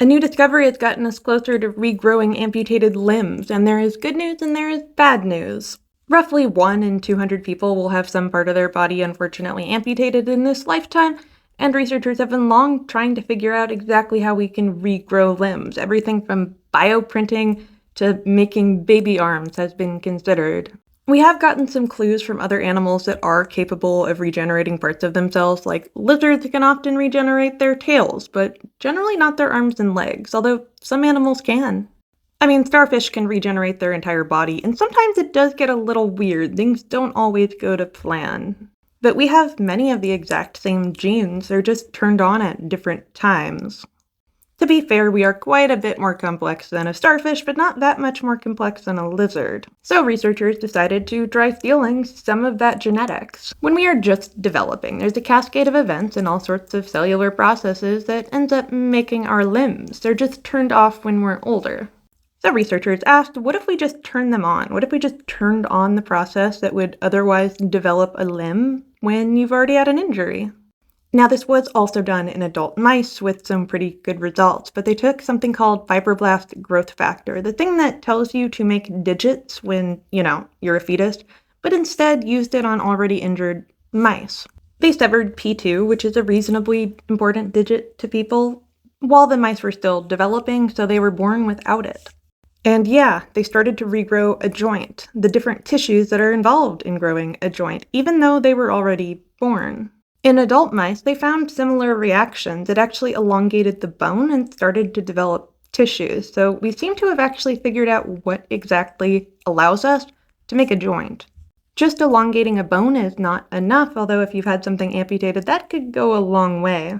A new discovery has gotten us closer to regrowing amputated limbs, and there is good news and there is bad news. Roughly 1 in 200 people will have some part of their body unfortunately amputated in this lifetime, and researchers have been long trying to figure out exactly how we can regrow limbs. Everything from bioprinting to making baby arms has been considered. We have gotten some clues from other animals that are capable of regenerating parts of themselves, like lizards can often regenerate their tails, but generally not their arms and legs, although some animals can. I mean, starfish can regenerate their entire body, and sometimes it does get a little weird. Things don't always go to plan. But we have many of the exact same genes, they're just turned on at different times. To be fair, we are quite a bit more complex than a starfish, but not that much more complex than a lizard. So researchers decided to try stealing some of that genetics. When we are just developing, there's a cascade of events and all sorts of cellular processes that ends up making our limbs. They're just turned off when we're older. So researchers asked, what if we just turn them on? What if we just turned on the process that would otherwise develop a limb when you've already had an injury? Now, this was also done in adult mice with some pretty good results, but they took something called fibroblast growth factor, the thing that tells you to make digits when, you're a fetus, but instead used it on already injured mice. They severed P2, which is a reasonably important digit to people, while the mice were still developing, so they were born without it. And yeah, they started to regrow a joint, the different tissues that are involved in growing a joint, even though they were already born. In adult mice, they found similar reactions. It actually elongated the bone and started to develop tissues. So we seem to have actually figured out what exactly allows us to make a joint. Just elongating a bone is not enough, although if you've had something amputated, that could go a long way.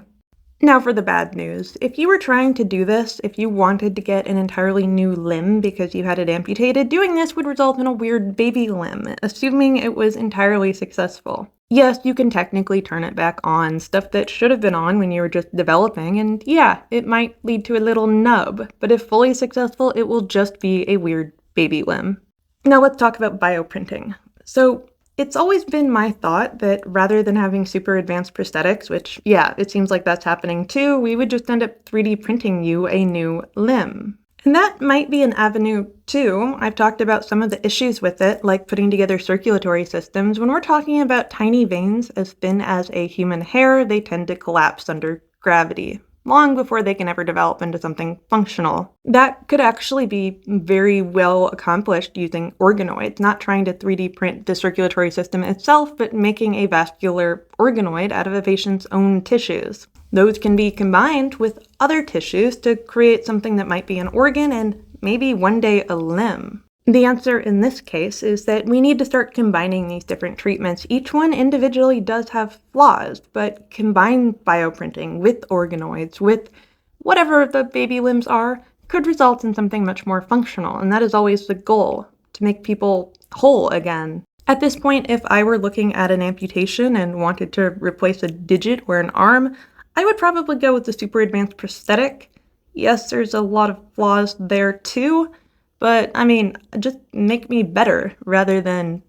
Now for the bad news. If you were trying to do this, if you wanted to get an entirely new limb because you had it amputated, doing this would result in a weird baby limb, assuming it was entirely successful. Yes, you can technically turn it back on, stuff that should have been on when you were just developing, and yeah, it might lead to a little nub, but if fully successful, it will just be a weird baby limb. Now let's talk about bioprinting. So it's always been my thought that rather than having super advanced prosthetics, which, yeah, it seems like that's happening too, we would just end up 3D printing you a new limb. And that might be an avenue too. I've talked about some of the issues with it, like putting together circulatory systems. When we're talking about tiny veins as thin as a human hair, they tend to collapse under gravity, long before they can ever develop into something functional. That could actually be very well accomplished using organoids, not trying to 3D print the circulatory system itself, but making a vascular organoid out of a patient's own tissues. Those can be combined with other tissues to create something that might be an organ and maybe one day a limb. The answer in this case is that we need to start combining these different treatments. Each one individually does have flaws, but combine bioprinting with organoids, with whatever the baby limbs are, could result in something much more functional, and that is always the goal, to make people whole again. At this point, if I were looking at an amputation and wanted to replace a digit or an arm, I would probably go with the super advanced prosthetic. Yes, there's a lot of flaws there too, but I mean, just make me better rather than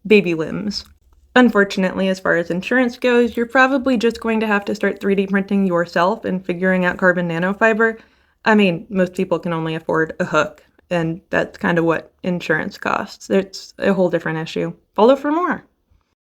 baby limbs. Unfortunately, as far as insurance goes, you're probably just going to have to start 3D printing yourself and figuring out carbon nanofiber. I mean, most people can only afford a hook, and that's kind of what insurance costs. It's a whole different issue. Follow for more.